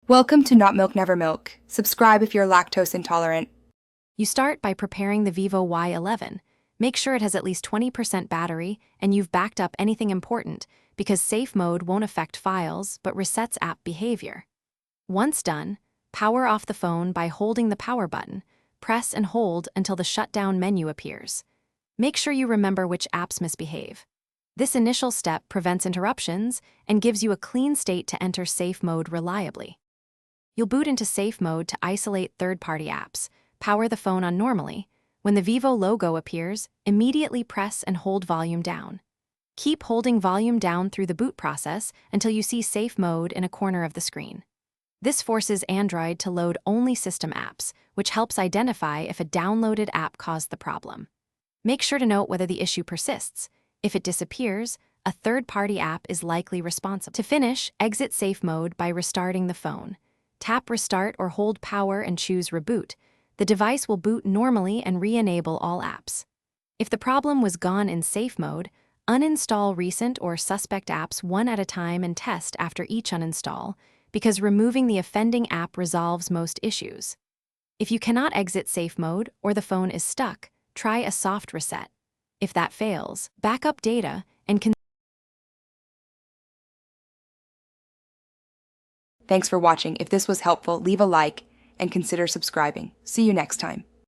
Welcome to Not Milk Never Milk. Subscribe if you're lactose intolerant. You start by preparing the Vivo Y11. Make sure it has at least 20% battery and you've backed up anything important because safe mode won't affect files but resets app behavior. Once done, power off the phone by holding the power button. Press and hold until the shutdown menu appears. Make sure you remember which apps misbehave. This initial step prevents interruptions and gives you a clean state to enter safe mode reliably. You'll boot into safe mode to isolate third-party apps. Power the phone on normally. When the Vivo logo appears, immediately press and hold volume down. Keep holding volume down through the boot process until you see safe mode in a corner of the screen. This forces Android to load only system apps, which helps identify if a downloaded app caused the problem. Make sure to note whether the issue persists. If it disappears, a third-party app is likely responsible. To finish, exit safe mode by restarting the phone. Tap Restart or hold power and choose Reboot. The device will boot normally and re-enable all apps. If the problem was gone in safe mode, uninstall recent or suspect apps one at a time and test after each uninstall, because removing the offending app resolves most issues. If you cannot exit safe mode or the phone is stuck, try a soft reset. If that fails, back up data and Thanks for watching. If this was helpful, leave a like and consider subscribing. See you next time.